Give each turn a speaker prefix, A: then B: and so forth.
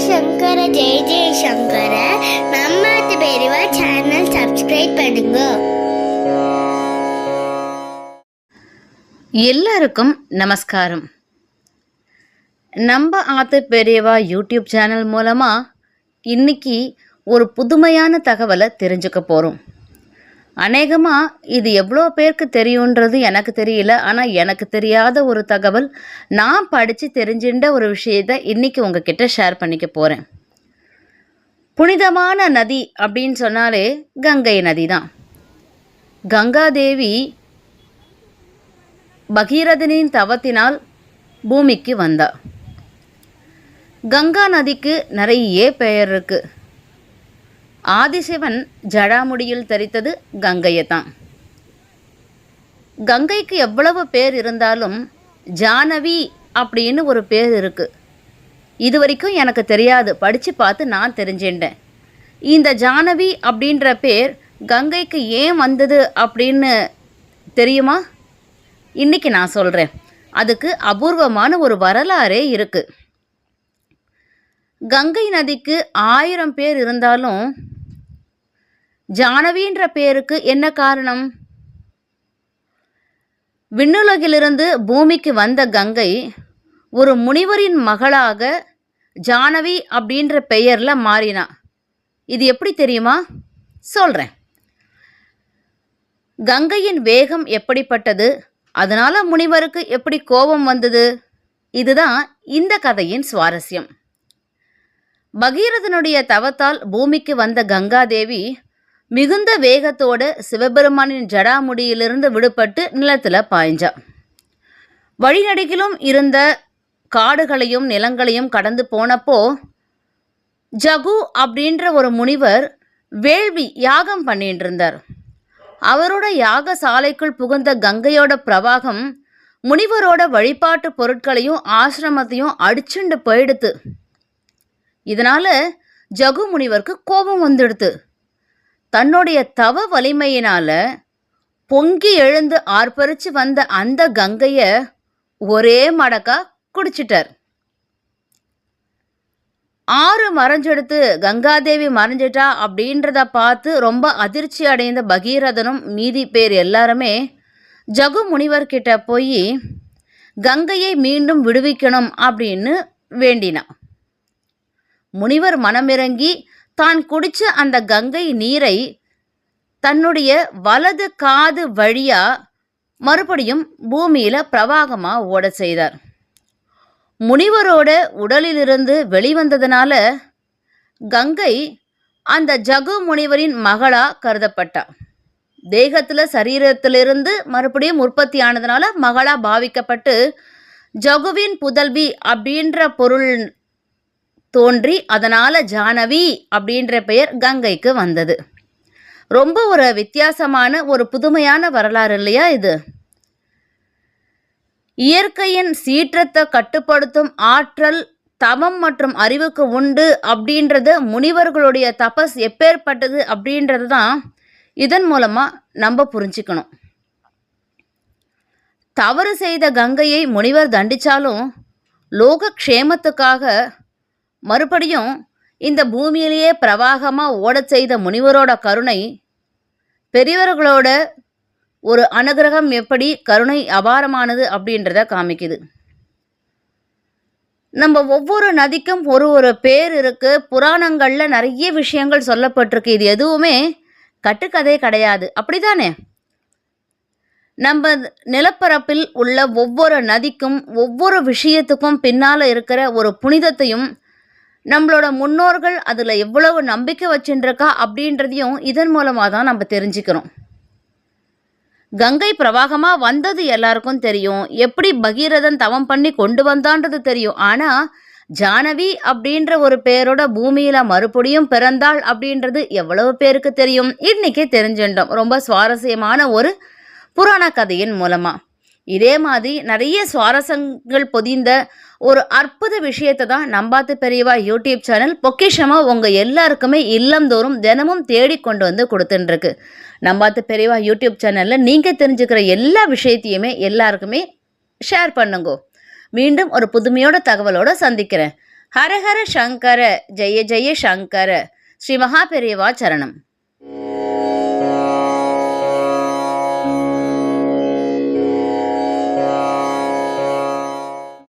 A: சங்கர ஜெய ஜெய சங்கர. நம்ம பெரியவா channel subscribe பண்ணுங்க.
B: எல்லாருக்கும் நமஸ்காரம். நம்ம ஆத்து பெரியவா யூடியூப் சேனல் மூலமாக இன்னைக்கு ஒரு புதுமையான தகவலை தெரிஞ்சுக்க போகிறோம். அநேகமாக இது எவ்வளோ பேருக்கு தெரியுன்றது எனக்கு தெரியல. ஆனால் எனக்கு தெரியாத ஒரு தகவல், நான் படித்து தெரிஞ்சின்ற ஒரு விஷயத்தை இன்றைக்கி உங்ககிட்ட ஷேர் பண்ணிக்க போகிறேன். புனிதமான நதி அப்படின்னு சொன்னாலே கங்கை நதி தான். கங்காதேவி பகீரதனின் தவத்தினால் பூமிக்கு வந்தா. கங்கா நதிக்கு நிறைய பெயர் இருக்கு. ஆதிசிவன் ஜடாமுடியில் தரித்தது கங்கையை தான். கங்கைக்கு எவ்வளவு பேர் இருந்தாலும் ஜானவி அப்படின்னு ஒரு பேர் இருக்கு. இது வரைக்கும் எனக்கு தெரியாது, படித்து பார்த்து நான் தெரிஞ்சிட்டேன். இந்த ஜானவி அப்படின்ற பேர் கங்கைக்கு ஏன் வந்தது அப்படின்னு தெரியுமா? இன்னைக்கு நான் சொல்கிறேன். அதுக்கு அபூர்வமான ஒரு வரலாறே இருக்குது. கங்கை நதிக்கு 1000 பேர் இருந்தாலும் ஜானவின்ற பேருக்கு என்ன காரணம்? விண்ணுலகிலிருந்து பூமிக்கு வந்த கங்கை ஒரு முனிவரின் மகளாக ஜானவி அப்படின்ற பெயரில் மாறினா. இது எப்படி தெரியுமா? சொல்கிறேன். கங்கையின் வேகம் எப்படிப்பட்டது, அதனால் முனிவருக்கு எப்படி கோபம் வந்தது, இதுதான் இந்த கதையின் சுவாரஸ்யம். பகீரதனுடைய தவத்தால் பூமிக்கு வந்த கங்காதேவி மிகுந்த வேகத்தோடு சிவபெருமானின் ஜடாமுடியிலிருந்து விடுபட்டு நிலத்தில் பாய்ஞ்சா. வழிநடுகிலும் இருந்த காடுகளையும் நிலங்களையும் கடந்து போனப்போ ஜகு அப்படின்ற ஒரு முனிவர் வேள்வி யாகம் பண்ணிட்டு இருந்தார். அவரோட யாக சாலைக்குள் புகுந்த கங்கையோட பிரவாகம் முனிவரோட வழிபாட்டு பொருட்களையும் ஆசிரமத்தையும் அடிச்சுண்டு போயிடுத்து. இதனால ஜகு முனிவருக்கு கோபம் வந்துடுத்து. தன்னுடைய தவ வலிமையினால பொங்கி எழுந்து ஆர்ப்பரிச்சு வந்த அந்த கங்கையை ஒரே மடக்கா குடிச்சிட்டார். ஆறு மறைஞ்செடுத்து கங்காதேவி மறைஞ்சிட்டா அப்படின்றத பார்த்து ரொம்ப அதிர்ச்சி அடைந்த பகீரதனும் மீதி பேர் எல்லாருமே ஜகு முனிவர்கிட்ட போய் கங்கையை மீண்டும் விடுவிக்கணும் அப்படின்னு வேண்டினான். முனிவர் மனமிறங்கி தான் குடிச்ச அந்த கங்கை நீரை தன்னுடைய வலது காது வழியா மறுபடியும் பூமியில பிரவாகமா ஓட செய்தார். முனிவரோட உடலிலிருந்து வெளிவந்ததுனால கங்கை அந்த ஜகு முனிவரின் மகளா கருதப்பட்டா. தேகத்துல சரீரத்திலிருந்து மறுபடியும் உற்பத்தி ஆனதுனால மகளா பாவிக்கப்பட்டு ஜகுவின் புதல்வி அப்படின்ற பொருள் தோன்றி அதனால ஜானவி அப்படின்ற பெயர் கங்கைக்கு வந்தது. ரொம்ப ஒரு வித்தியாசமான ஒரு புதுமையான வரலாறு இல்லையா இது? இயற்கையின் சீற்றத்தை கட்டுப்படுத்தும் ஆற்றல் தவம் மற்றும் அறிவுக்கு உண்டு அப்படின்றது, முனிவர்களுடைய தபஸ் எப்பேற்பட்டது அப்படின்றது தான் இதன் மூலமா நம்ம புரிஞ்சுக்கணும். தவறு செய்த கங்கையை முனிவர் தண்டிச்சாலும் லோக க்ஷேமத்துக்காக மறுபடியும் இந்த பூமியிலேயே பிரவாகமாக ஓட செய்த முனிவரோட கருணை, பெரியவர்களோட ஒரு அனுகிரகம் எப்படி கருணை அபாரமானது அப்படின்றத காமிக்குது. நம்ம ஒவ்வொரு நதிக்கும் ஒரு பேர் இருக்கு. புராணங்களில் நிறைய விஷயங்கள் சொல்லப்பட்டிருக்கு. இது எதுவுமே கட்டுக்கதை கிடையாது, அப்படிதானே? நம்ம நிலப்பரப்பில் உள்ள ஒவ்வொரு நதிக்கும் ஒவ்வொரு விஷயத்துக்கும் பின்னால் இருக்கிற ஒரு புனிதத்தையும், நம்மளோட முன்னோர்கள் அதில் எவ்வளவு நம்பிக்கை வச்சுருக்கா அப்படின்றதையும் இதன் மூலமாக தான் நம்ம தெரிஞ்சுக்கிறோம். கங்கை பிரவாகமாக வந்தது எல்லாருக்கும் தெரியும். எப்படி பகீரதன் தவம் பண்ணி கொண்டு வந்தான்றது தெரியும். ஆனால் ஜானவி அப்படின்ற ஒரு பேரோட பூமியில் மறுபடியும் பிறந்தாள் அப்படின்றது எவ்வளவு பேருக்கு தெரியும்? இன்றைக்கே தெரிஞ்சுட்டோம் ரொம்ப சுவாரஸ்யமான ஒரு புராண கதையின் மூலமாக. இதே மாதிரி நிறைய சுவாரஸ்யங்கள் பொதிந்த ஒரு அற்புத விஷயத்தை தான் நம்பாத்து பெரியவா யூடியூப் சேனல் பொக்கிஷமாக உங்கள் எல்லாருக்குமே இல்லந்தோறும் தினமும் தேடி கொண்டு வந்து கொடுத்துட்டுருக்கு. நம்பாத்து பெரியவா யூடியூப் சேனலில் நீங்கள் தெரிஞ்சுக்கிற எல்லா விஷயத்தையுமே எல்லாருக்குமே ஷேர் பண்ணுங்க. மீண்டும் ஒரு புதுமையோட தகவலோடு சந்திக்கிறேன். ஹரஹர சங்கர ஜெய ஜெய சங்கர ஸ்ரீ மகாபெரியவா சரணம்.